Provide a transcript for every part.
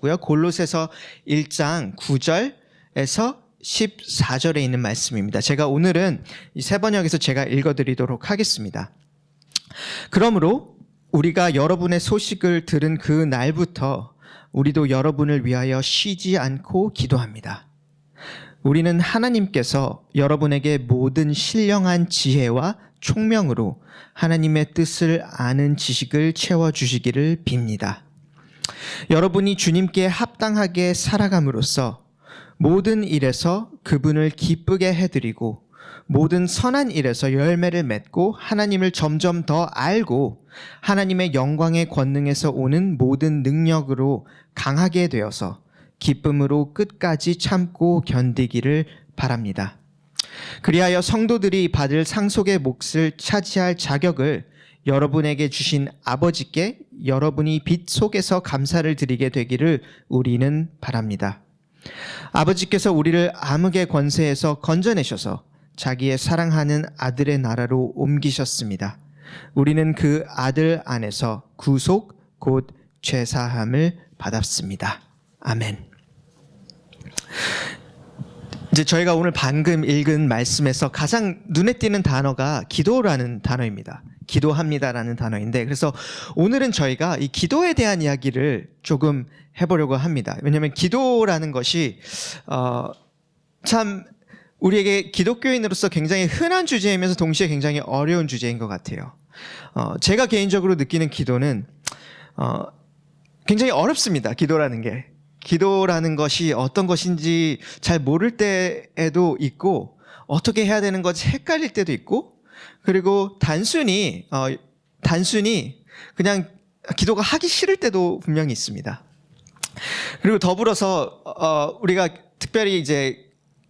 골로새서 1장 9절에서 14절에 있는 말씀입니다. 제가 오늘은 이 세 번역에서 제가 읽어드리도록 하겠습니다. 그러므로 우리가 여러분의 소식을 들은 그 날부터 우리도 여러분을 위하여 쉬지 않고 기도합니다. 우리는 하나님께서 여러분에게 모든 신령한 지혜와 총명으로 하나님의 뜻을 아는 지식을 채워주시기를 빕니다. 여러분이 주님께 합당하게 살아감으로써 모든 일에서 그분을 기쁘게 해드리고 모든 선한 일에서 열매를 맺고 하나님을 점점 더 알고 하나님의 영광의 권능에서 오는 모든 능력으로 강하게 되어서 기쁨으로 끝까지 참고 견디기를 바랍니다. 그리하여 성도들이 받을 상속의 몫을 차지할 자격을 여러분에게 주신 아버지께 여러분이 빛 속에서 감사를 드리게 되기를 우리는 바랍니다. 아버지께서 우리를 암흑의 권세에서 건져내셔서 자기의 사랑하는 아들의 나라로 옮기셨습니다. 우리는 그 아들 안에서 구속 곧 죄사함을 받았습니다. 아멘. 이제 저희가 오늘 방금 읽은 말씀에서 가장 눈에 띄는 단어가 기도라는 단어입니다. 기도합니다라는 단어인데, 그래서 오늘은 저희가 이 기도에 대한 이야기를 조금 해보려고 합니다. 왜냐하면 기도라는 것이 참 우리에게 기독교인으로서 굉장히 흔한 주제이면서 동시에 굉장히 어려운 주제인 것 같아요. 제가 개인적으로 느끼는 기도는 굉장히 어렵습니다. 기도라는 것이 어떤 것인지 잘 모를 때에도 있고, 어떻게 해야 되는 것이 헷갈릴 때도 있고, 그리고 단순히 그냥 기도가 하기 싫을 때도 분명히 있습니다. 그리고 더불어서 우리가 특별히 이제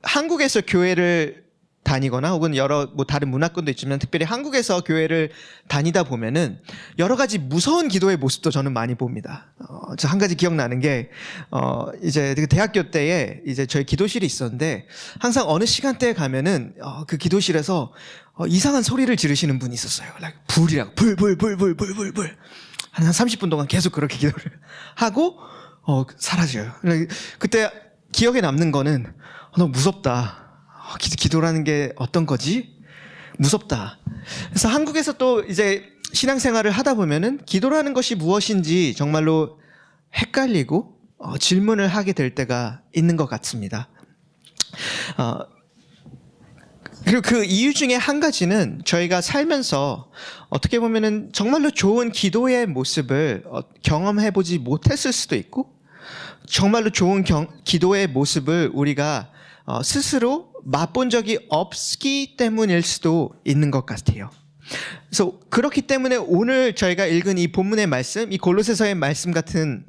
한국에서 교회를 다니거나 혹은 다른 문화권도 있지만 특별히 한국에서 교회를 다니다 보면은 여러 가지 무서운 기도의 모습도 저는 많이 봅니다. 저 한 가지 기억나는 게 이제 대학교 때에 이제 저희 기도실이 있었는데 항상 어느 시간대에 가면은 그 기도실에서 이상한 소리를 지르시는 분이 있었어요. 불이라고 불 한 30분 동안 계속 그렇게 기도를 하고 사라져요. 그때 기억에 남는 거는 너무 무섭다. 기도라는 게 어떤 거지? 무섭다. 그래서 한국에서 또 이제 신앙생활을 하다 보면은 기도라는 것이 무엇인지 정말로 헷갈리고 질문을 하게 될 때가 있는 것 같습니다. 그리고 그 이유 중에 한 가지는 저희가 살면서 어떻게 보면은 정말로 좋은 기도의 모습을 경험해보지 못했을 수도 있고, 정말로 좋은 기도의 모습을 우리가 스스로 맛본 적이 없기 때문일 수도 있는 것 같아요. 그래서 그렇기 때문에 오늘 저희가 읽은 이 본문의 말씀, 이 골로새서의 말씀 같은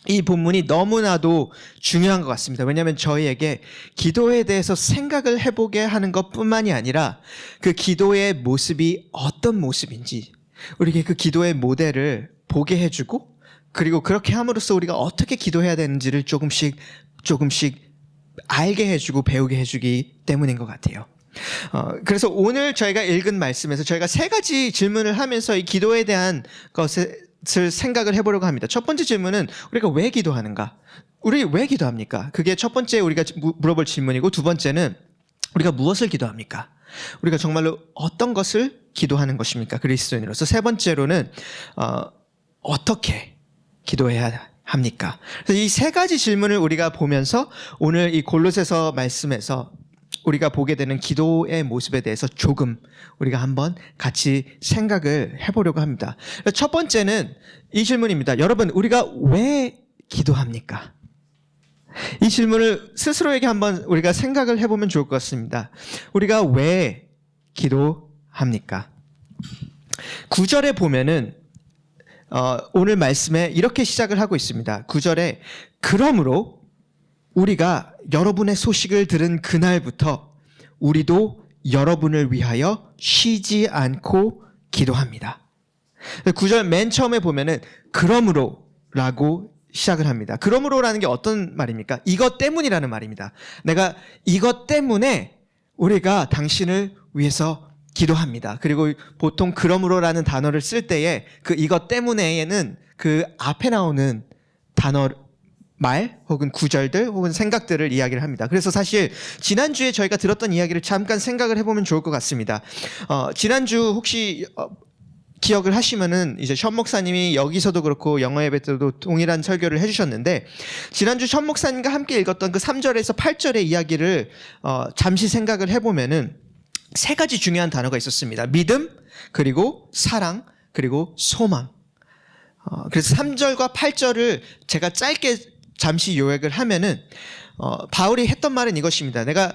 이 본문이 너무나도 중요한 것 같습니다. 왜냐하면 저희에게 기도에 대해서 생각을 해보게 하는 것뿐만이 아니라 그 기도의 모습이 어떤 모습인지 우리에게 그 기도의 모델을 보게 해주고, 그리고 그렇게 함으로써 우리가 어떻게 기도해야 되는지를 조금씩 알게 해주고 배우게 해주기 때문인 것 같아요. 그래서 오늘 저희가 읽은 말씀에서 저희가 세 가지 질문을 하면서 이 기도에 대한 것을 생각을 해보려고 합니다. 첫 번째 질문은 우리가 왜 기도하는가? 우리 왜 기도합니까? 그게 첫 번째 우리가 물어볼 질문이고, 두 번째는 우리가 무엇을 기도합니까? 우리가 정말로 어떤 것을 기도하는 것입니까? 그리스도인으로서. 세 번째로는 어떻게 기도해야 합니까? 그래서 이 세 가지 질문을 우리가 보면서 오늘 이 골로새서 말씀에서 우리가 보게 되는 기도의 모습에 대해서 조금 우리가 한번 같이 생각을 해보려고 합니다. 첫 번째는 이 질문입니다. 여러분, 우리가 왜 기도합니까? 이 질문을 스스로에게 한번 우리가 생각을 해보면 좋을 것 같습니다. 우리가 왜 기도합니까? 9절에 보면은 오늘 말씀에 이렇게 시작을 하고 있습니다. 9절에 그러므로 우리가 여러분의 소식을 들은 그날부터 우리도 여러분을 위하여 쉬지 않고 기도합니다. 9절 맨 처음에 보면은 그러므로라고 시작을 합니다. 그러므로라는 게 어떤 말입니까? 이것 때문이라는 말입니다. 내가 이것 때문에 우리가 당신을 위해서 기도합니다. 그리고 보통 그러므로라는 단어를 쓸 때에 그 이것 때문에에는 그 앞에 나오는 단어 말 혹은 구절들 혹은 생각들을 이야기를 합니다. 그래서 사실 지난주에 저희가 들었던 이야기를 잠깐 생각을 해보면 좋을 것 같습니다. 지난주 혹시 기억을 하시면은 이제 션 목사님이 여기서도 그렇고 영어 예배 때도 동일한 설교를 해주셨는데, 지난주 션 목사님과 함께 읽었던 그 3절에서 8절의 이야기를 잠시 생각을 해보면은 세 가지 중요한 단어가 있었습니다. 믿음, 그리고 사랑, 그리고 소망. 그래서 3절과 8절을 제가 짧게 잠시 요약을 하면은 바울이 했던 말은 이것입니다. 내가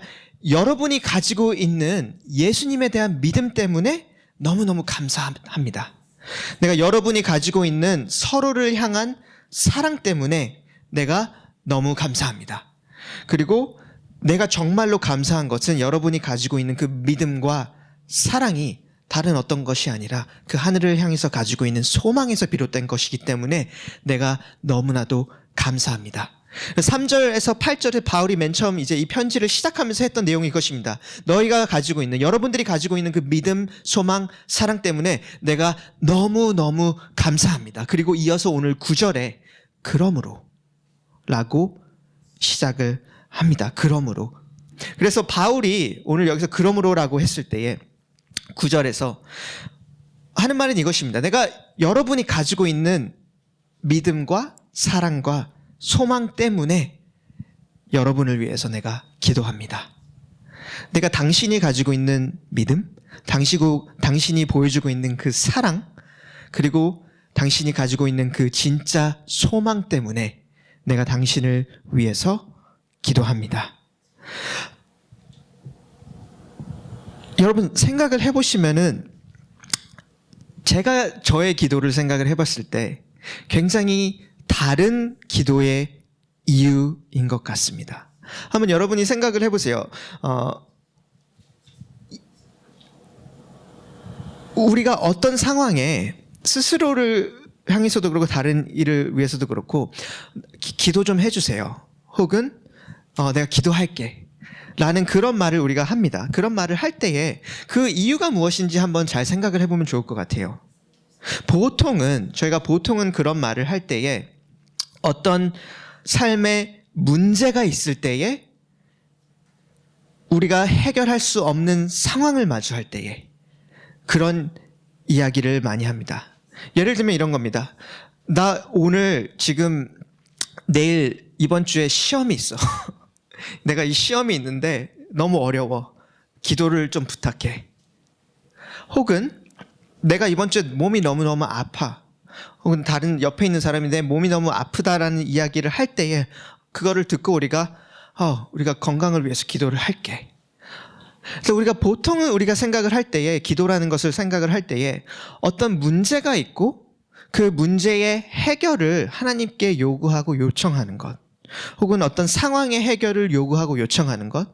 여러분이 가지고 있는 예수님에 대한 믿음 때문에 너무너무 감사합니다. 내가 여러분이 가지고 있는 서로를 향한 사랑 때문에 내가 너무 감사합니다. 그리고 내가 정말로 감사한 것은 여러분이 가지고 있는 그 믿음과 사랑이 다른 어떤 것이 아니라 그 하늘을 향해서 가지고 있는 소망에서 비롯된 것이기 때문에 내가 너무나도 감사합니다. 3절에서 8절에 바울이 맨 처음 이제 이 편지를 시작하면서 했던 내용이 이것입니다. 너희가 가지고 있는, 여러분들이 가지고 있는 그 믿음, 소망, 사랑 때문에 내가 너무너무 감사합니다. 그리고 이어서 오늘 9절에 그러므로 라고 시작을 합니다. 그러므로. 그래서 바울이 오늘 여기서 그러므로라고 했을 때에 9절에서 하는 말은 이것입니다. 내가 여러분이 가지고 있는 믿음과 사랑과 소망 때문에 여러분을 위해서 내가 기도합니다. 내가 당신이 가지고 있는 믿음, 당신이 보여주고 있는 그 사랑, 그리고 당신이 가지고 있는 그 진짜 소망 때문에 내가 당신을 위해서 기도합니다. 여러분 생각을 해보시면은 제가 저의 기도를 생각을 해봤을 때 굉장히 다른 기도의 이유인 것 같습니다. 한번 여러분이 생각을 해보세요. 우리가 어떤 상황에 스스로를 향해서도 그렇고 다른 일을 위해서도 그렇고 기도 좀 해주세요. 혹은 내가 기도할게 라는 그런 말을 우리가 합니다. 그런 말을 할 때에 그 이유가 무엇인지 한번 잘 생각을 해보면 좋을 것 같아요. 저희가 보통은 그런 말을 할 때에 어떤 삶에 문제가 있을 때에 우리가 해결할 수 없는 상황을 마주할 때에 그런 이야기를 많이 합니다. 예를 들면 이런 겁니다. 나 오늘 지금 내일 이번 주에 시험이 있어. 내가 이 시험이 있는데 너무 어려워. 기도를 좀 부탁해. 혹은 내가 이번 주에 몸이 너무너무 아파. 혹은 다른 옆에 있는 사람이 내 몸이 너무 아프다라는 이야기를 할 때에 그거를 듣고 우리가 건강을 위해서 기도를 할게. 그래서 보통은 우리가 생각을 할 때에 기도라는 것을 생각을 할 때에 어떤 문제가 있고 그 문제의 해결을 하나님께 요구하고 요청하는 것, 혹은 어떤 상황의 해결을 요구하고 요청하는 것,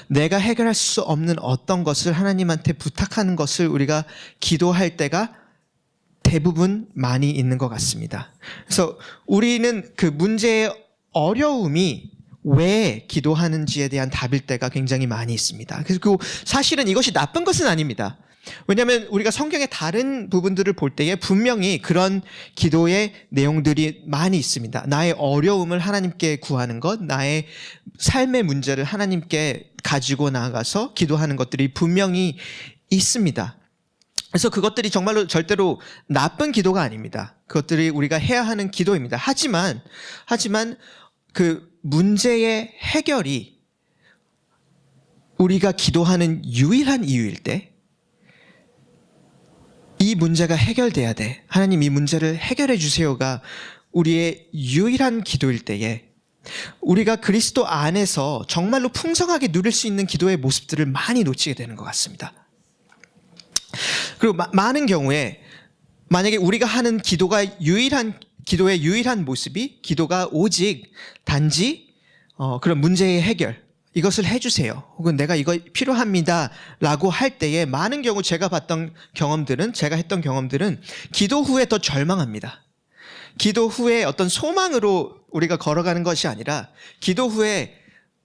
내가 해결할 수 없는 어떤 것을 하나님한테 부탁하는 것을 우리가 기도할 때가 대부분 많이 있는 것 같습니다. 그래서 우리는 그 문제의 어려움이 왜 기도하는지에 대한 답일 때가 굉장히 많이 있습니다. 그리고 사실은 이것이 나쁜 것은 아닙니다. 왜냐하면 우리가 성경의 다른 부분들을 볼 때에 분명히 그런 기도의 내용들이 많이 있습니다. 나의 어려움을 하나님께 구하는 것, 나의 삶의 문제를 하나님께 가지고 나가서 기도하는 것들이 분명히 있습니다. 그래서 그것들이 정말로 절대로 나쁜 기도가 아닙니다. 그것들이 우리가 해야 하는 기도입니다. 하지만 그 문제의 해결이 우리가 기도하는 유일한 이유일 때, 이 문제가 해결돼야 돼, 하나님 이 문제를 해결해 주세요가 우리의 유일한 기도일 때에 우리가 그리스도 안에서 정말로 풍성하게 누릴 수 있는 기도의 모습들을 많이 놓치게 되는 것 같습니다. 그리고 많은 경우에 만약에 우리가 하는 기도의 유일한 모습이 기도가 오직 단지 그런 문제의 해결, 이것을 해주세요, 혹은 내가 이거 필요합니다 라고 할 때에 많은 경우 제가 했던 경험들은 기도 후에 더 절망합니다. 기도 후에 어떤 소망으로 우리가 걸어가는 것이 아니라 기도 후에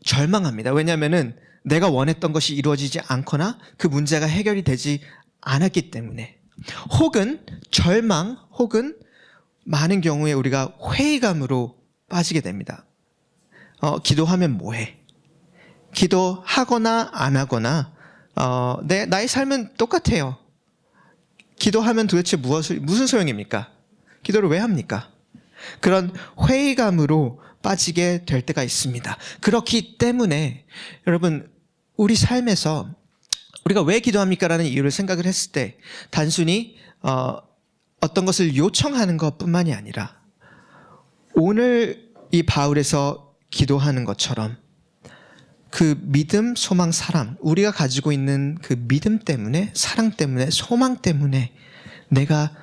절망합니다. 왜냐하면 내가 원했던 것이 이루어지지 않거나 그 문제가 해결이 되지 않았기 때문에, 혹은 절망, 혹은 많은 경우에 우리가 회의감으로 빠지게 됩니다. 기도하면 뭐해? 기도하거나 안 하거나 나의 삶은 똑같아요. 기도하면 도대체 무슨 소용입니까? 기도를 왜 합니까? 그런 회의감으로 빠지게 될 때가 있습니다. 그렇기 때문에 여러분, 우리 삶에서 우리가 왜 기도합니까? 라는 이유를 생각을 했을 때 단순히 어떤 것을 요청하는 것뿐만이 아니라 오늘 이 바울에서 기도하는 것처럼 그 믿음, 소망, 사랑, 우리가 가지고 있는 그 믿음 때문에, 사랑 때문에, 소망 때문에 내가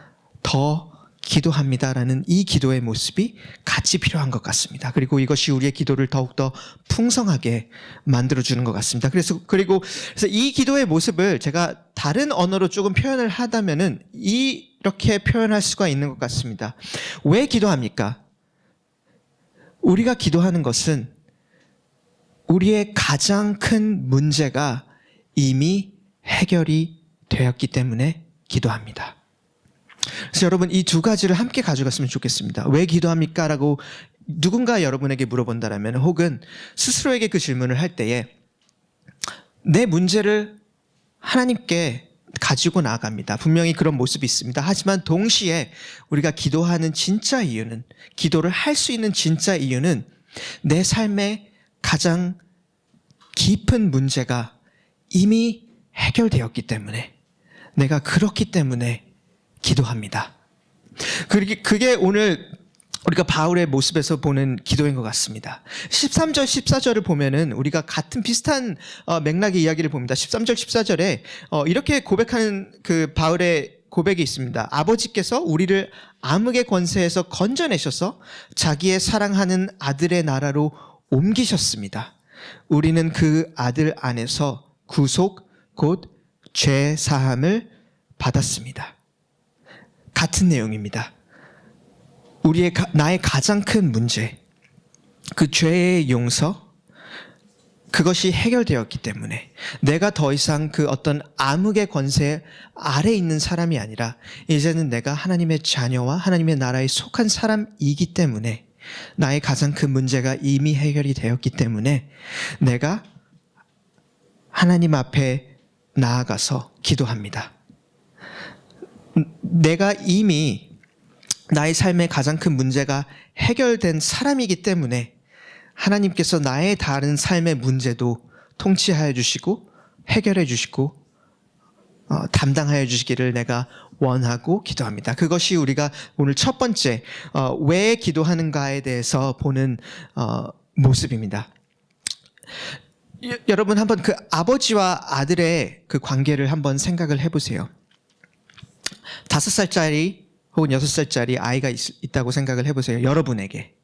더 기도합니다라는 이 기도의 모습이 같이 필요한 것 같습니다. 그리고 이것이 우리의 기도를 더욱더 풍성하게 만들어주는 것 같습니다. 그래서 이 기도의 모습을 제가 다른 언어로 조금 표현을 하다면은 이렇게 표현할 수가 있는 것 같습니다. 왜 기도합니까? 우리가 기도하는 것은 우리의 가장 큰 문제가 이미 해결이 되었기 때문에 기도합니다. 그래서 여러분, 이 두 가지를 함께 가져갔으면 좋겠습니다. 왜 기도합니까? 라고 누군가 여러분에게 물어본다면, 혹은 스스로에게 그 질문을 할 때에 내 문제를 하나님께 가지고 나아갑니다. 분명히 그런 모습이 있습니다. 하지만 동시에 우리가 기도하는 진짜 이유는, 기도를 할 수 있는 진짜 이유는 내 삶의 가장 깊은 문제가 이미 해결되었기 때문에, 내가 그렇기 때문에 기도합니다. 그게 오늘 우리가 바울의 모습에서 보는 기도인 것 같습니다. 13절, 14절을 보면은 우리가 같은 비슷한 맥락의 이야기를 봅니다. 13절, 14절에 이렇게 고백하는 그 바울의 고백이 있습니다. 아버지께서 우리를 암흑의 권세에서 건져내셔서 자기의 사랑하는 아들의 나라로 옮기셨습니다. 우리는 그 아들 안에서 구속, 곧 죄 사함을 받았습니다. 같은 내용입니다. 나의 가장 큰 문제, 그 죄의 용서, 그것이 해결되었기 때문에 내가 더 이상 그 어떤 암흑의 권세 아래 있는 사람이 아니라 이제는 내가 하나님의 자녀와 하나님의 나라에 속한 사람이기 때문에, 나의 가장 큰 문제가 이미 해결이 되었기 때문에 내가 하나님 앞에 나아가서 기도합니다. 내가 이미 나의 삶의 가장 큰 문제가 해결된 사람이기 때문에 하나님께서 나의 다른 삶의 문제도 통치하여 주시고 해결해 주시고 담당하여 주시기를 내가 원하고 기도합니다. 그것이 우리가 오늘 첫 번째 왜 기도하는가에 대해서 보는 모습입니다. 여러분, 한번 그 아버지와 아들의 그 관계를 한번 생각을 해보세요. 5살짜리 혹은 6살짜리 아이가 있다고 생각을 해보세요. 여러분에게.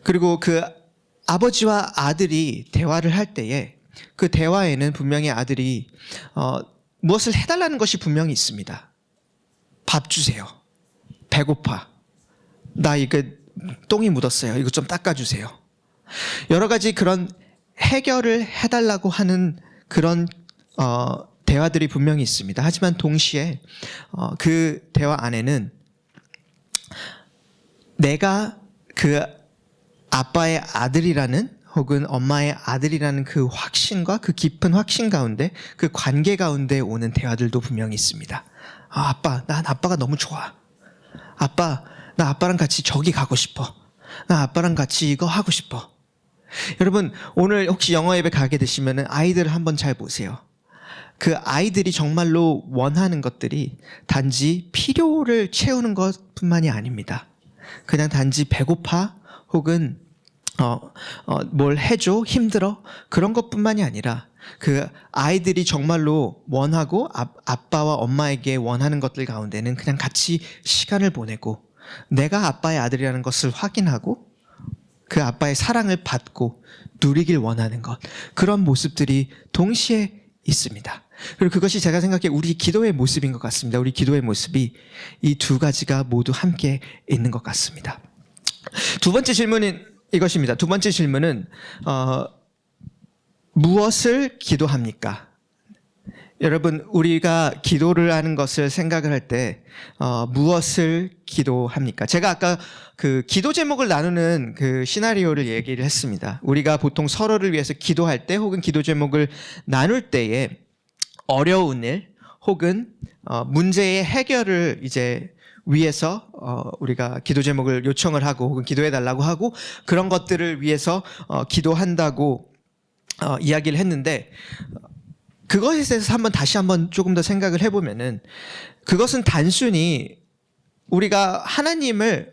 그리고 그 아버지와 아들이 대화를 할 때에 그 대화에는 분명히 아들이 무엇을 해달라는 것이 분명히 있습니다. 밥 주세요. 배고파. 나 이거 똥이 묻었어요. 이거 좀 닦아주세요. 여러 가지 그런 해결을 해달라고 하는 그런 대화들이 분명히 있습니다. 하지만 동시에 그 대화 안에는 내가 그 아빠의 아들이라는 혹은 엄마의 아들이라는 그 확신과 그 깊은 확신 가운데, 그 관계 가운데 오는 대화들도 분명히 있습니다. 아빠, 난 아빠가 너무 좋아. 아빠, 나 아빠랑 같이 저기 가고 싶어. 나 아빠랑 같이 이거 하고 싶어. 여러분, 오늘 혹시 영어 예배 가게 되시면 아이들을 한번 잘 보세요. 그 아이들이 정말로 원하는 것들이 단지 필요를 채우는 것뿐만이 아닙니다. 그냥 단지 배고파 혹은 뭘 해줘, 힘들어, 그런 것뿐만이 아니라 그 아이들이 정말로 원하고 아빠와 엄마에게 원하는 것들 가운데는 그냥 같이 시간을 보내고 내가 아빠의 아들이라는 것을 확인하고 그 아빠의 사랑을 받고 누리길 원하는 것, 그런 모습들이 동시에 있습니다. 그리고 그것이 제가 생각해 우리 기도의 모습인 것 같습니다. 우리 기도의 모습이 이 두 가지가 모두 함께 있는 것 같습니다. 두 번째 질문은 이것입니다. 두 번째 질문은 무엇을 기도합니까? 여러분, 우리가 기도를 하는 것을 생각을 할 때 무엇을 기도합니까? 제가 아까 그 기도 제목을 나누는 그 시나리오를 얘기를 했습니다. 우리가 보통 서로를 위해서 기도할 때 혹은 기도 제목을 나눌 때에 어려운 일 혹은 문제의 해결을 이제 위해서 우리가 기도 제목을 요청을 하고 혹은 기도해 달라고 하고 그런 것들을 위해서 기도한다고 이야기를 했는데, 그것에 대해서 다시 한번 조금 더 생각을 해보면은, 그것은 단순히 우리가 하나님을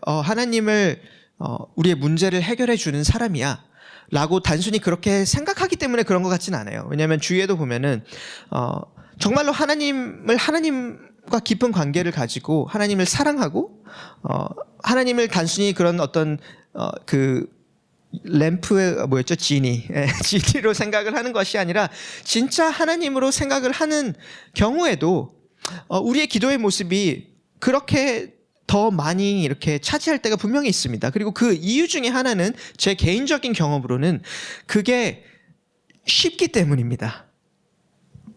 우리의 문제를 해결해 주는 사람이야 라고 단순히 그렇게 생각하기 때문에 그런 것 같진 않아요. 왜냐하면 주위에도 보면은 정말로 하나님과 깊은 관계를 가지고 하나님을 사랑하고 하나님을 단순히 그런 어떤 그 램프의 뭐였죠? 지니로 생각을 하는 것이 아니라 진짜 하나님으로 생각을 하는 경우에도 우리의 기도의 모습이 그렇게 더 많이 이렇게 차지할 때가 분명히 있습니다. 그리고 그 이유 중에 하나는 제 개인적인 경험으로는 그게 쉽기 때문입니다.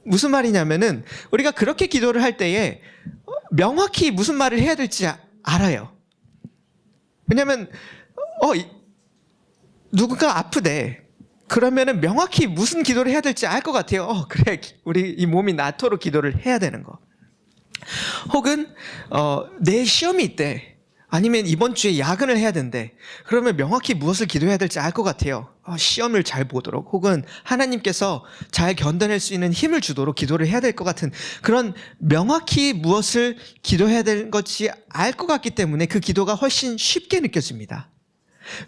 무슨 말이냐면은 우리가 그렇게 기도를 할 때에 명확히 무슨 말을 해야 될지 알아요. 왜냐하면 누군가 아프대. 그러면은 명확히 무슨 기도를 해야 될지 알 것 같아요. 그래, 우리 이 몸이 낫도록 기도를 해야 되는 거. 혹은 내일 시험이 있대. 아니면 이번 주에 야근을 해야 된대. 그러면 명확히 무엇을 기도해야 될지 알 것 같아요. 시험을 잘 보도록, 혹은 하나님께서 잘 견뎌낼 수 있는 힘을 주도록 기도를 해야 될 것 같은, 그런 명확히 무엇을 기도해야 되는 것이 알 것 같기 때문에 그 기도가 훨씬 쉽게 느껴집니다.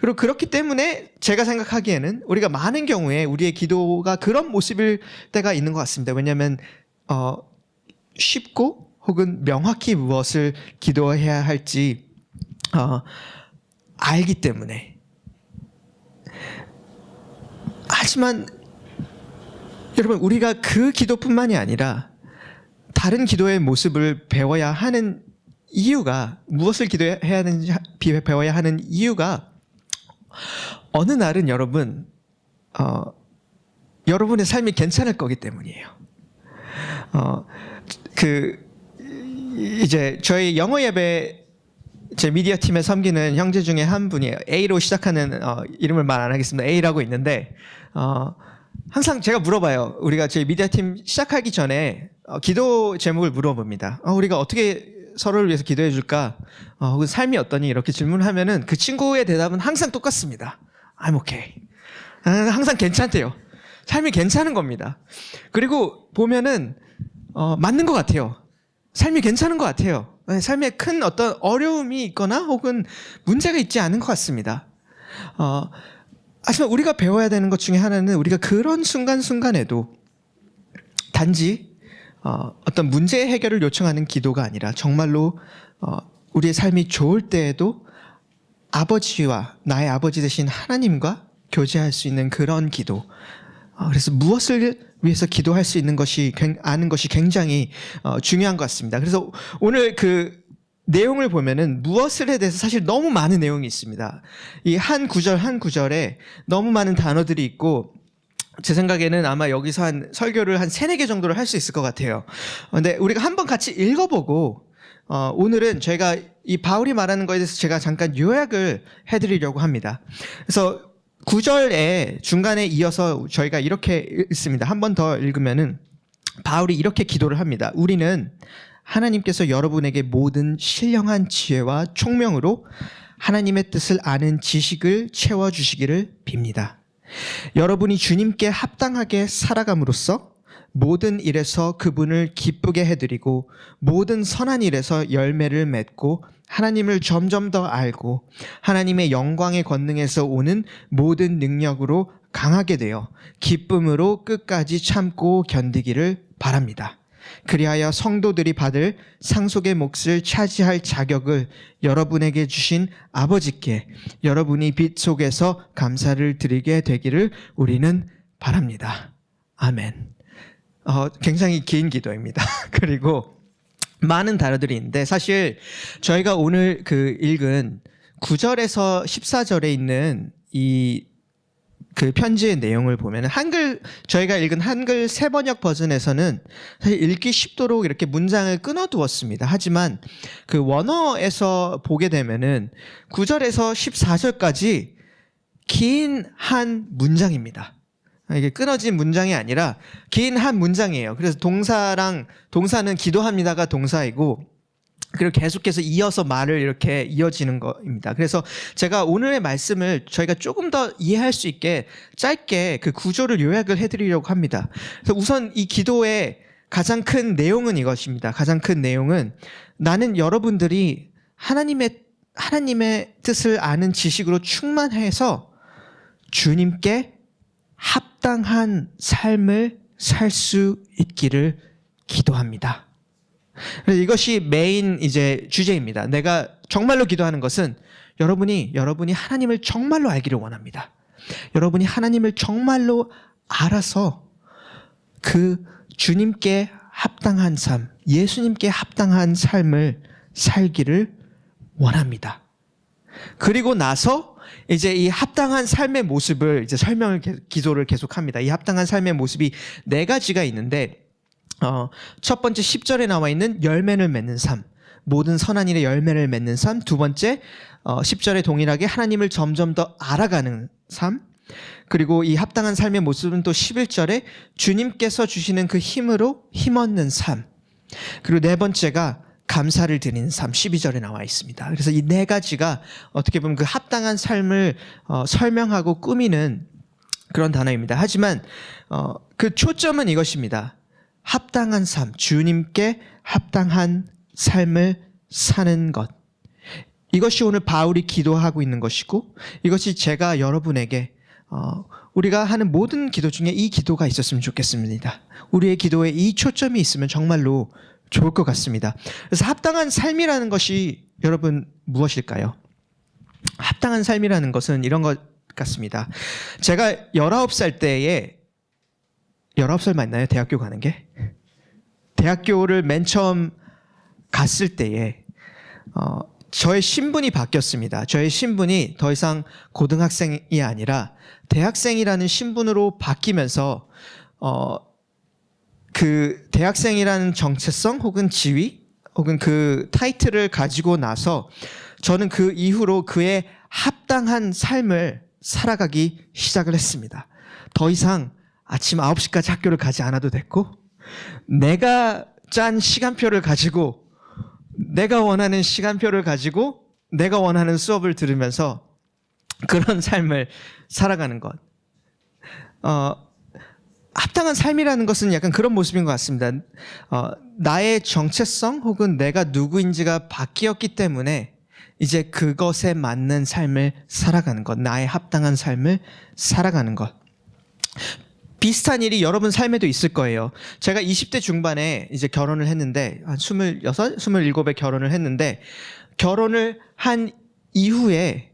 그리고 그렇기 때문에 제가 생각하기에는 우리가 많은 경우에 우리의 기도가 그런 모습일 때가 있는 것 같습니다. 왜냐하면 쉽고 혹은 명확히 무엇을 기도해야 할지 알기 때문에. 하지만 여러분, 우리가 그 기도뿐만이 아니라 다른 기도의 모습을 배워야 하는 이유가, 무엇을 기도해야 하는지 배워야 하는 이유가, 어느 날은 여러분의 삶이 괜찮을 거기 때문이에요. 이제 저희 영어 예배 제 미디어 팀에 섬기는 형제 중에 한 분이에요. A로 시작하는 이름을 말 안 하겠습니다. A라고 있는데 항상 제가 물어봐요. 우리가 저희 미디어 팀 시작하기 전에 기도 제목을 물어봅니다. 우리가 어떻게 서로를 위해서 기도해 줄까? 혹은 삶이 어떠니? 이렇게 질문하면은 그 친구의 대답은 항상 똑같습니다. I'm okay. 항상 괜찮대요. 삶이 괜찮은 겁니다. 그리고 보면은 맞는 것 같아요. 삶이 괜찮은 것 같아요. 삶에 큰 어떤 어려움이 있거나 혹은 문제가 있지 않은 것 같습니다. 하지만 우리가 배워야 되는 것 중에 하나는, 우리가 그런 순간순간에도 단지 어떤 문제 해결을 요청하는 기도가 아니라 정말로 우리의 삶이 좋을 때에도 아버지와 나의 아버지 되신 하나님과 교제할 수 있는 그런 기도. 그래서 무엇을 위해서 기도할 수 있는 것이, 아는 것이 굉장히 중요한 것 같습니다. 그래서 오늘 그 내용을 보면은 무엇을에 대해서 사실 너무 많은 내용이 있습니다. 이 한 구절 한 구절에 너무 많은 단어들이 있고, 제 생각에는 아마 여기서 설교를 한 3-4개 정도를 할 수 있을 것 같아요. 근데 우리가 한번 같이 읽어보고 오늘은 저희가 이 바울이 말하는 거에 대해서 제가 잠깐 요약을 해드리려고 합니다. 그래서 9절에 중간에 이어서 저희가 이렇게 읽습니다. 한 번 더 읽으면은 바울이 이렇게 기도를 합니다. 우리는 하나님께서 여러분에게 모든 신령한 지혜와 총명으로 하나님의 뜻을 아는 지식을 채워주시기를 빕니다. 여러분이 주님께 합당하게 살아감으로써 모든 일에서 그분을 기쁘게 해드리고 모든 선한 일에서 열매를 맺고 하나님을 점점 더 알고 하나님의 영광의 권능에서 오는 모든 능력으로 강하게 되어 기쁨으로 끝까지 참고 견디기를 바랍니다. 그리하여 성도들이 받을 상속의 몫을 차지할 자격을 여러분에게 주신 아버지께 여러분이 빛 속에서 감사를 드리게 되기를 우리는 바랍니다. 아멘. 굉장히 긴 기도입니다. 그리고 많은 단어들이 있는데, 사실 저희가 오늘 그 읽은 9절에서 14절에 있는 그 편지의 내용을 보면 저희가 읽은 한글 새번역 버전에서는 사실 읽기 쉽도록 이렇게 문장을 끊어두었습니다. 하지만 그 원어에서 보게 되면은 9절에서 14절까지 긴 한 문장입니다. 이게 끊어진 문장이 아니라 긴 한 문장이에요. 그래서 동사는 기도합니다가 동사이고, 그리고 계속해서 이어서 말을 이렇게 이어지는 겁니다. 그래서 제가 오늘의 말씀을 저희가 조금 더 이해할 수 있게 짧게 그 구조를 요약을 해드리려고 합니다. 그래서 우선 이 기도의 가장 큰 내용은 이것입니다. 가장 큰 내용은 나는 여러분들이 하나님의 뜻을 아는 지식으로 충만해서 주님께 합당한 삶을 살 수 있기를 기도합니다. 그래서 이것이 메인 주제입니다. 내가 정말로 기도하는 것은 여러분이 하나님을 정말로 알기를 원합니다. 여러분이 하나님을 정말로 알아서 그 주님께 합당한 삶, 예수님께 합당한 삶을 살기를 원합니다. 그리고 나서 이제 이 합당한 삶의 모습을 기도를 계속합니다. 이 합당한 삶의 모습이 4가지가 있는데, 첫 번째 10절에 나와 있는 열매를 맺는 삶, 모든 선한 일의 열매를 맺는 삶. 두 번째 10절에 동일하게 하나님을 점점 더 알아가는 삶. 그리고 이 합당한 삶의 모습은 또 11절에 주님께서 주시는 그 힘으로 힘없는 삶. 그리고 4번째가 감사를 드리는 삶, 12절에 나와 있습니다. 그래서 이 4가지가 어떻게 보면 그 합당한 삶을 설명하고 꾸미는 그런 단어입니다. 하지만 그 초점은 이것입니다. 합당한 삶, 주님께 합당한 삶을 사는 것. 이것이 오늘 바울이 기도하고 있는 것이고, 이것이 제가 여러분에게 우리가 하는 모든 기도 중에 이 기도가 있었으면 좋겠습니다. 우리의 기도에 이 초점이 있으면 정말로 좋을 것 같습니다. 그래서 합당한 삶이라는 것이 여러분 무엇일까요? 합당한 삶이라는 것은 이런 것 같습니다. 제가 19살 때에 19살 맞나요? 대학교 가는 게? 대학교를 맨 처음 갔을 때에 저의 신분이 바뀌었습니다. 저의 신분이 더 이상 고등학생이 아니라 대학생이라는 신분으로 바뀌면서 그 대학생이라는 정체성 혹은 지위 혹은 그 타이틀을 가지고 나서 저는 그 이후로 그에 합당한 삶을 살아가기 시작을 했습니다. 더 이상 아침 9시까지 학교를 가지 않아도 됐고, 내가 짠 시간표를 가지고 내가 원하는 시간표를 가지고 내가 원하는 수업을 들으면서 그런 삶을 살아가는 것. 합당한 삶이라는 것은 약간 그런 모습인 것 같습니다. 나의 정체성 혹은 내가 누구인지가 바뀌었기 때문에 이제 그것에 맞는 삶을 살아가는 것, 나의 합당한 삶을 살아가는 것. 비슷한 일이 여러분 삶에도 있을 거예요. 제가 20대 중반에 이제 결혼을 했는데, 한 26, 27에 결혼을 했는데, 결혼을 한 이후에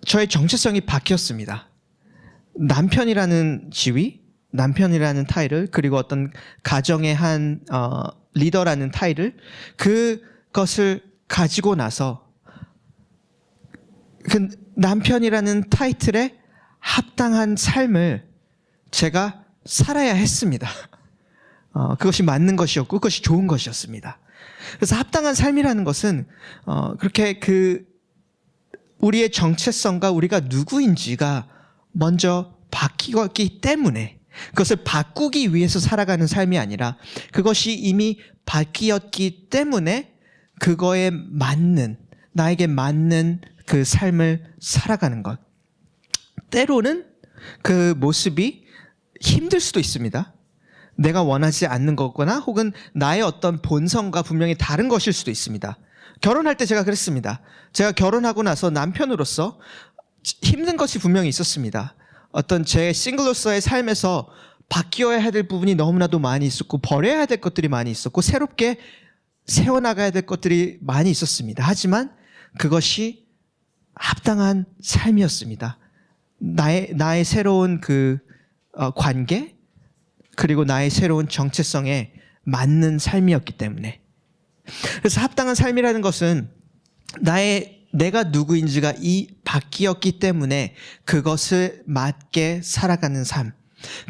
저의 정체성이 바뀌었습니다. 남편이라는 지위, 남편이라는 타이틀, 그리고 어떤 가정의 한 리더라는 타이틀, 그것을 가지고 나서 그 남편이라는 타이틀에 합당한 삶을 제가 살아야 했습니다. 그것이 맞는 것이었고 그것이 좋은 것이었습니다. 그래서 합당한 삶이라는 것은 그렇게 우리의 정체성과 우리가 누구인지가 먼저 바뀌었기 때문에, 그것을 바꾸기 위해서 살아가는 삶이 아니라 그것이 이미 바뀌었기 때문에 그거에 맞는, 나에게 맞는 그 삶을 살아가는 것. 때로는 그 모습이 힘들 수도 있습니다. 내가 원하지 않는 거거나 혹은 나의 어떤 본성과 분명히 다른 것일 수도 있습니다. 결혼할 때 제가 그랬습니다. 제가 결혼하고 나서 남편으로서 힘든 것이 분명히 있었습니다. 어떤 제 싱글로서의 삶에서 바뀌어야 될 부분이 너무나도 많이 있었고, 버려야 될 것들이 많이 있었고, 새롭게 세워나가야 될 것들이 많이 있었습니다. 하지만 그것이 합당한 삶이었습니다. 나의 새로운 관계, 그리고 나의 새로운 정체성에 맞는 삶이었기 때문에. 그래서 합당한 삶이라는 것은 나의 내가 누구인지가 바뀌었기 때문에 그것을 맞게 살아가는 삶,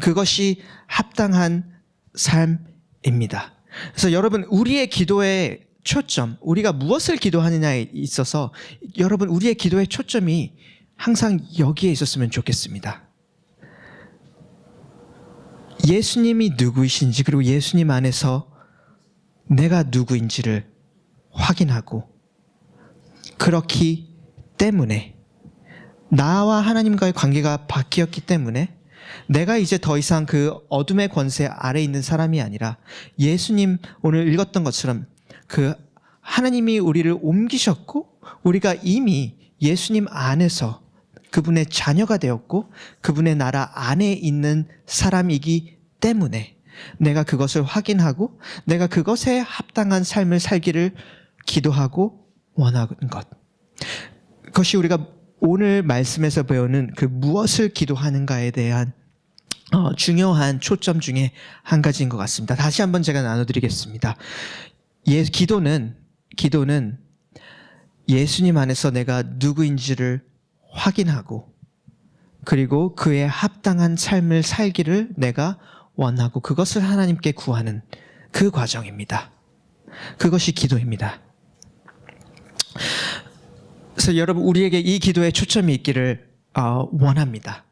그것이 합당한 삶입니다. 그래서 여러분, 우리의 기도의 초점, 우리가 무엇을 기도하느냐에 있어서 여러분, 우리의 기도의 초점이 항상 여기에 있었으면 좋겠습니다. 예수님이 누구이신지, 그리고 예수님 안에서 내가 누구인지를 확인하고, 그렇기 때문에 나와 하나님과의 관계가 바뀌었기 때문에 내가 이제 더 이상 그 어둠의 권세 아래 있는 사람이 아니라 예수님 오늘 읽었던 것처럼 그 하나님이 우리를 옮기셨고 우리가 이미 예수님 안에서 그분의 자녀가 되었고 그분의 나라 안에 있는 사람이기 때문에 내가 그것을 확인하고 내가 그것에 합당한 삶을 살기를 기도하고 원하는 것. 그것이 우리가 오늘 말씀에서 배우는 그 무엇을 기도하는가에 대한 중요한 초점 중에 한 가지인 것 같습니다. 다시 한번 제가 나눠드리겠습니다. 기도는 예수님 안에서 내가 누구인지를 확인하고 그리고 그에 합당한 삶을 살기를 내가 원하고 그것을 하나님께 구하는 그 과정입니다. 그것이 기도입니다. 그래서 여러분, 우리에게 이 기도에 초점이 있기를 원합니다.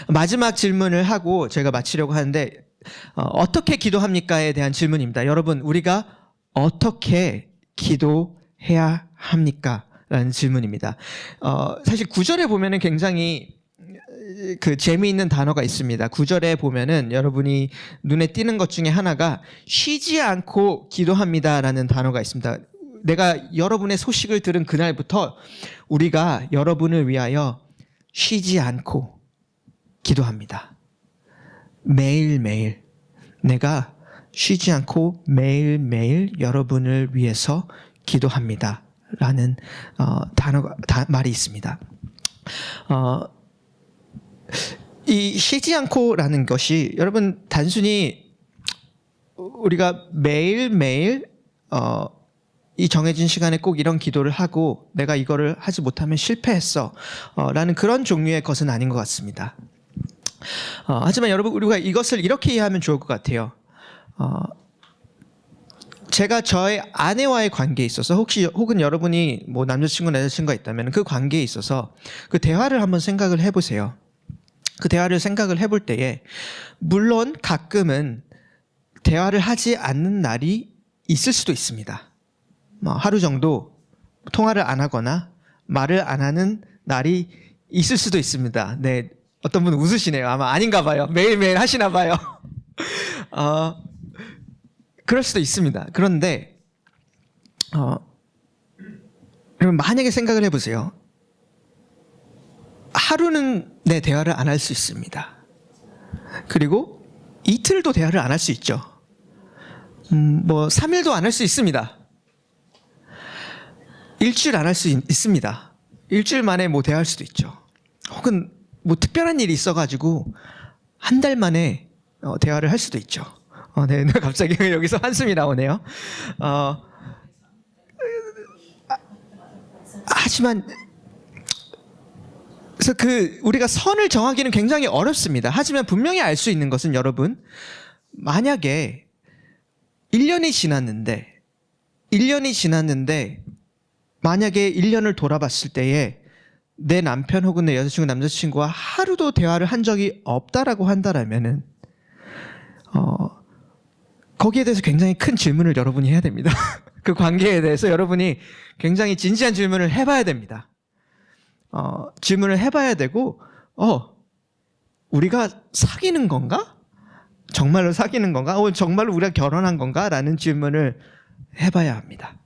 마지막 질문을 하고 제가 마치려고 하는데 어떻게 기도합니까에 대한 질문입니다. 여러분, 우리가 어떻게 기도해야 합니까? 라는 질문입니다. 사실 9절에 보면은 굉장히 그 재미있는 단어가 있습니다. 9절에 보면은 여러분이 눈에 띄는 것 중에 하나가 쉬지 않고 기도합니다라는 단어가 있습니다. 내가 여러분의 소식을 들은 그날부터 우리가 여러분을 위하여 쉬지 않고 기도합니다. 매일매일 내가 쉬지 않고 매일매일 여러분을 위해서 기도합니다. 라는 말이 있습니다. 이 쉬지 않고라는 것이 여러분 단순히 우리가 매일매일 이 정해진 시간에 꼭 이런 기도를 하고 내가 이거를 하지 못하면 실패했어 라는 그런 종류의 것은 아닌 것 같습니다. 하지만 여러분, 우리가 이것을 이렇게 이해하면 좋을 것 같아요. 제가 저의 아내와의 관계에 있어서 혹은 여러분이 뭐 남자친구나 여자친구가 있다면 그 관계에 있어서 그 대화를 한번 생각을 해보세요. 그 대화를 생각을 해볼 때에 물론 가끔은 대화를 하지 않는 날이 있을 수도 있습니다. 하루 정도 통화를 안 하거나 말을 안 하는 날이 있을 수도 있습니다. 네, 어떤 분은 웃으시네요. 아마 아닌가 봐요. 매일매일 하시나 봐요. 그럴 수도 있습니다. 그런데 여러분, 만약에 생각을 해보세요. 하루는 내 대화를 안 할 수 있습니다. 그리고 이틀도 대화를 안 할 수 있죠. 3일도 안 할 수 있습니다. 일주일 안 할 수 있습니다. 일주일 만에 대화할 수도 있죠. 혹은 특별한 일이 있어가지고 한 달 만에 대화를 할 수도 있죠. 네, 갑자기 여기서 한숨이 나오네요. 하지만 그래서 우리가 선을 정하기는 굉장히 어렵습니다. 하지만 분명히 알 수 있는 것은 여러분, 만약에 1년이 지났는데 만약에 1년을 돌아봤을 때에 내 남편 혹은 내 여자친구, 남자친구와 하루도 대화를 한 적이 없다라고 한다라면은 거기에 대해서 굉장히 큰 질문을 여러분이 해야 됩니다. 그 관계에 대해서 여러분이 굉장히 진지한 질문을 해봐야 됩니다. 질문을 해봐야 되고, 우리가 사귀는 건가? 정말로 사귀는 건가? 정말로 우리가 결혼한 건가? 라는 질문을 해봐야 합니다.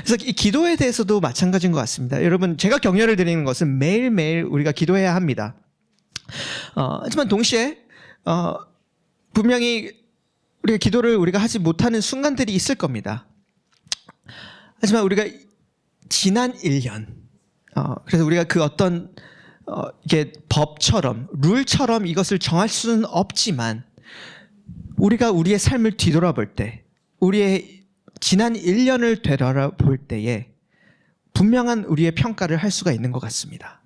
그래서 이 기도에 대해서도 마찬가지인 것 같습니다. 여러분, 제가 격려를 드리는 것은 매일매일 우리가 기도해야 합니다. 하지만 동시에 분명히 우리가 기도를 하지 못하는 순간들이 있을 겁니다. 하지만 우리가 지난 1년, 그래서 우리가 그 어떤 이게 법처럼 룰처럼 이것을 정할 수는 없지만 우리가 우리의 삶을 뒤돌아볼 때, 우리의 지난 1년을 되돌아볼 때에 분명한 우리의 평가를 할 수가 있는 것 같습니다.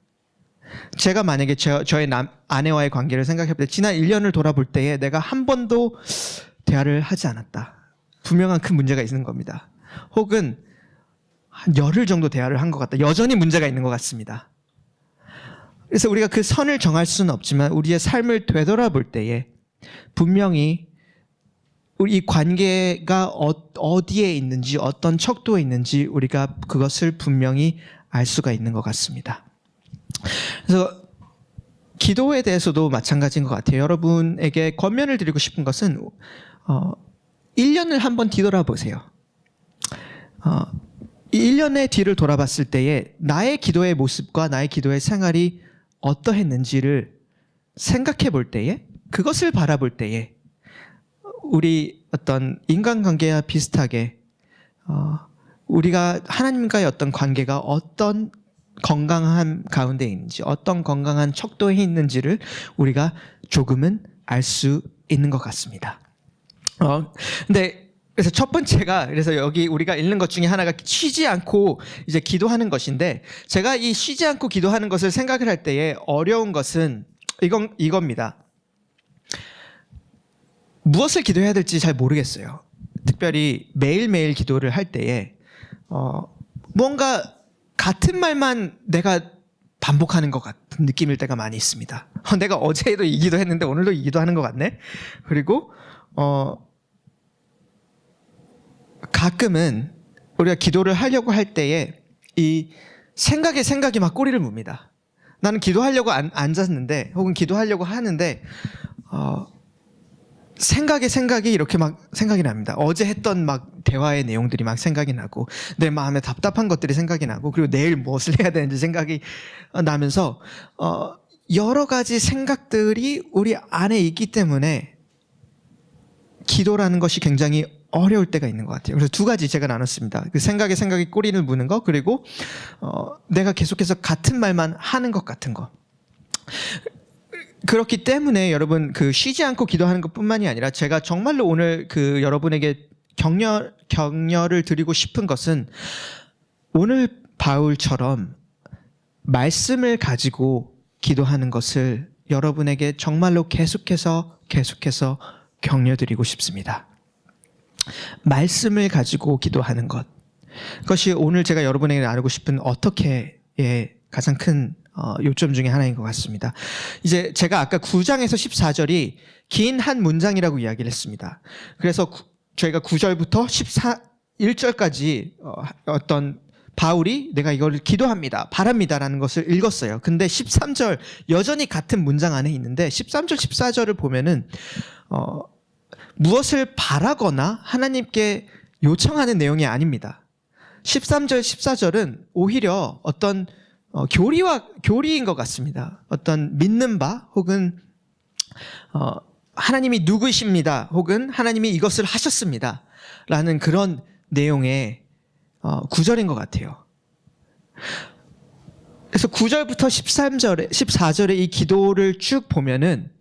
제가 만약에 저의 아내와의 관계를 생각해 볼 때 지난 1년을 돌아볼 때에 내가 한 번도 대화를 하지 않았다. 분명한 큰 문제가 있는 겁니다. 혹은 한 열흘 정도 대화를 한 것 같다. 여전히 문제가 있는 것 같습니다. 그래서 우리가 그 선을 정할 수는 없지만 우리의 삶을 되돌아볼 때에 분명히 우리 이 관계가 어디에 있는지 어떤 척도에 있는지 우리가 그것을 분명히 알 수가 있는 것 같습니다. 그래서 기도에 대해서도 마찬가지인 것 같아요. 여러분에게 권면을 드리고 싶은 것은 1년을 한번 뒤돌아보세요. 1년의 뒤를 돌아봤을 때에 나의 기도의 모습과 나의 기도의 생활이 어떠했는지를 생각해 볼 때에, 그것을 바라볼 때에 우리 어떤 인간관계와 비슷하게 우리가 하나님과의 어떤 관계가 어떤 건강한 가운데 있는지, 어떤 건강한 척도에 있는지를 우리가 조금은 알 수 있는 것 같습니다. 근데 그래서 첫 번째가, 그래서 여기 우리가 읽는 것 중에 하나가 쉬지 않고 이제 기도하는 것인데, 제가 이 쉬지 않고 기도하는 것을 생각을 할 때에 어려운 것은 이겁니다. 무엇을 기도해야 될지 잘 모르겠어요. 특별히 매일매일 기도를 할 때에 뭔가 같은 말만 내가 반복하는 것 같은 느낌일 때가 많이 있습니다. 내가 어제도 이 기도했는데 오늘도 이 기도하는 것 같네. 그리고 가끔은 우리가 기도를 하려고 할 때에 이 생각이 막 꼬리를 뭅니다. 나는 기도하려고 앉았는데, 혹은 기도하려고 하는데 생각이 이렇게 막 생각이 납니다. 어제 했던 막 대화의 내용들이 막 생각이 나고, 내 마음에 답답한 것들이 생각이 나고, 그리고 내일 무엇을 해야 되는지 생각이 나면서 여러 가지 생각들이 우리 안에 있기 때문에 기도라는 것이 굉장히 어려울 때가 있는 것 같아요. 그래서 두 가지 제가 나눴습니다. 그 생각이 꼬리를 무는 거, 그리고 내가 계속해서 같은 말만 하는 것 같은 거. 그렇기 때문에 여러분, 그 쉬지 않고 기도하는 것뿐만이 아니라 제가 정말로 오늘 그 여러분에게 격려를 드리고 싶은 것은, 오늘 바울처럼 말씀을 가지고 기도하는 것을 여러분에게 정말로 계속해서 격려드리고 싶습니다. 말씀을 가지고 기도하는 것, 그것이 오늘 제가 여러분에게 나누고 싶은 어떻게의 가장 큰 요점 중에 하나인 것 같습니다. 이제 제가 아까 9장에서 14절이 긴 한 문장이라고 이야기를 했습니다. 그래서 저희가 9절부터 1절까지 어떤 바울이 내가 이걸 기도합니다, 바랍니다라는 것을 읽었어요. 근데 13절 여전히 같은 문장 안에 있는데 13절, 14절을 보면은 무엇을 바라거나 하나님께 요청하는 내용이 아닙니다. 13절, 14절은 오히려 어떤 교리인 것 같습니다. 어떤 믿는 바, 혹은 하나님이 누구이십니다, 혹은 하나님이 이것을 하셨습니다 라는 그런 내용의 구절인 것 같아요. 그래서 9절부터 14절의 이 기도를 쭉 보면은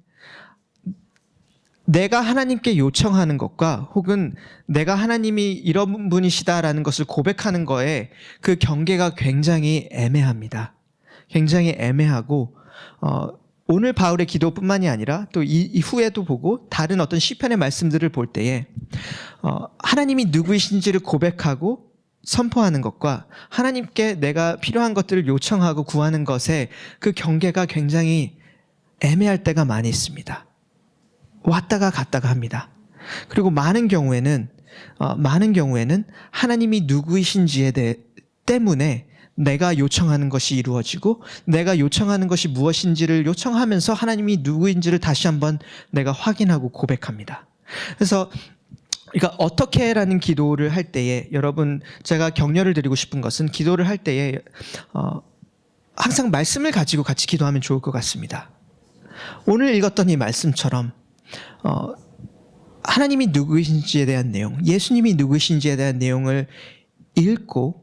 내가 하나님께 요청하는 것과, 혹은 내가 하나님이 이런 분이시다라는 것을 고백하는 거에 그 경계가 굉장히 애매합니다. 굉장히 애매하고 오늘 바울의 기도뿐만이 아니라 또 이후에도 보고 다른 어떤 시편의 말씀들을 볼 때에 하나님이 누구이신지를 고백하고 선포하는 것과 하나님께 내가 필요한 것들을 요청하고 구하는 것에 그 경계가 굉장히 애매할 때가 많이 있습니다. 왔다가 갔다가 합니다. 그리고 많은 경우에는 하나님이 누구이신지에 때문에 내가 요청하는 것이 이루어지고, 내가 요청하는 것이 무엇인지를 요청하면서 하나님이 누구인지를 다시 한번 내가 확인하고 고백합니다. 그래서 그러니까 어떻게라는 기도를 할 때에, 여러분, 제가 격려를 드리고 싶은 것은, 기도를 할 때에 항상 말씀을 가지고 같이 기도하면 좋을 것 같습니다. 오늘 읽었던 이 말씀처럼 하나님이 누구이신지에 대한 내용, 예수님이 누구이신지에 대한 내용을 읽고,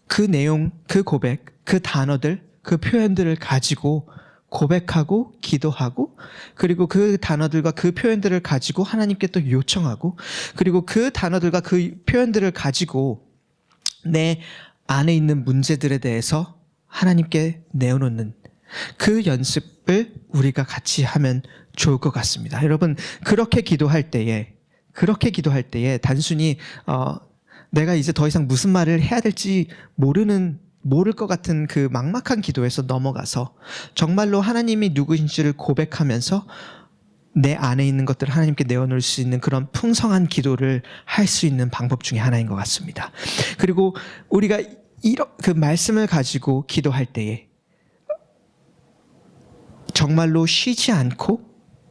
그 내용, 그 고백, 그 단어들, 그 표현들을 가지고 고백하고 기도하고, 그리고 그 단어들과 그 표현들을 가지고 하나님께 또 요청하고, 그리고 그 단어들과 그 표현들을 가지고 내 안에 있는 문제들에 대해서 하나님께 내어놓는 그 연습을 우리가 같이 하면 좋을 것 같습니다. 여러분, 그렇게 기도할 때에 단순히 내가 이제 더 이상 무슨 말을 해야 될지 모를 것 같은 그 막막한 기도에서 넘어가서 정말로 하나님이 누구인지를 고백하면서 내 안에 있는 것들을 하나님께 내어놓을 수 있는 그런 풍성한 기도를 할 수 있는 방법 중에 하나인 것 같습니다. 그리고 우리가 그 말씀을 가지고 기도할 때에 정말로 쉬지 않고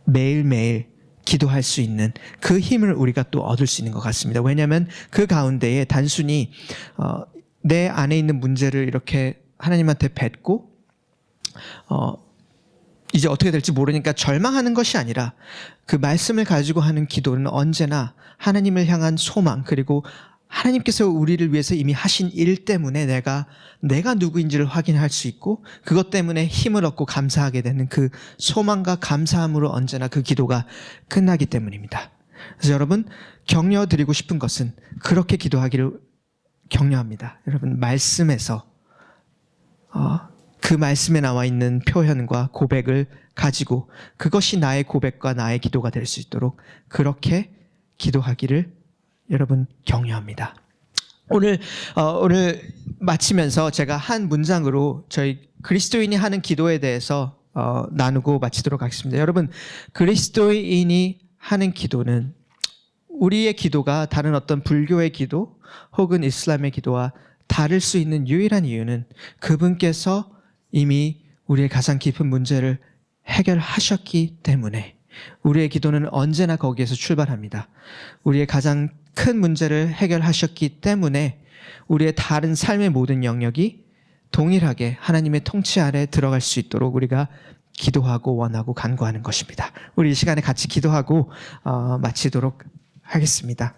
매일매일 기도할 수 있는 그 힘을 우리가 또 얻을 수 있는 것 같습니다. 왜냐하면 그 가운데에 단순히 내 안에 있는 문제를 이렇게 하나님한테 뱉고 이제 어떻게 될지 모르니까 절망하는 것이 아니라 그 말씀을 가지고 하는 기도는 언제나 하나님을 향한 소망, 그리고 하나님께서 우리를 위해서 이미 하신 일 때문에 내가 누구인지를 확인할 수 있고 그것 때문에 힘을 얻고 감사하게 되는 그 소망과 감사함으로 언제나 그 기도가 끝나기 때문입니다. 그래서 여러분, 격려드리고 싶은 것은 그렇게 기도하기를 격려합니다. 여러분, 말씀에서 그 말씀에 나와 있는 표현과 고백을 가지고 그것이 나의 고백과 나의 기도가 될 수 있도록 그렇게 기도하기를 여러분 격려합니다. 오늘 마치면서 제가 한 문장으로 저희 그리스도인이 하는 기도에 대해서 나누고 마치도록 하겠습니다. 여러분, 그리스도인이 하는 기도는 우리의 기도가 다른 어떤 불교의 기도 혹은 이슬람의 기도와 다를 수 있는 유일한 이유는 그분께서 이미 우리의 가장 깊은 문제를 해결하셨기 때문에 우리의 기도는 언제나 거기에서 출발합니다. 우리의 가장 큰 문제를 해결하셨기 때문에 우리의 다른 삶의 모든 영역이 동일하게 하나님의 통치 아래 들어갈 수 있도록 우리가 기도하고 원하고 간구하는 것입니다. 우리 이 시간에 같이 기도하고 마치도록 하겠습니다.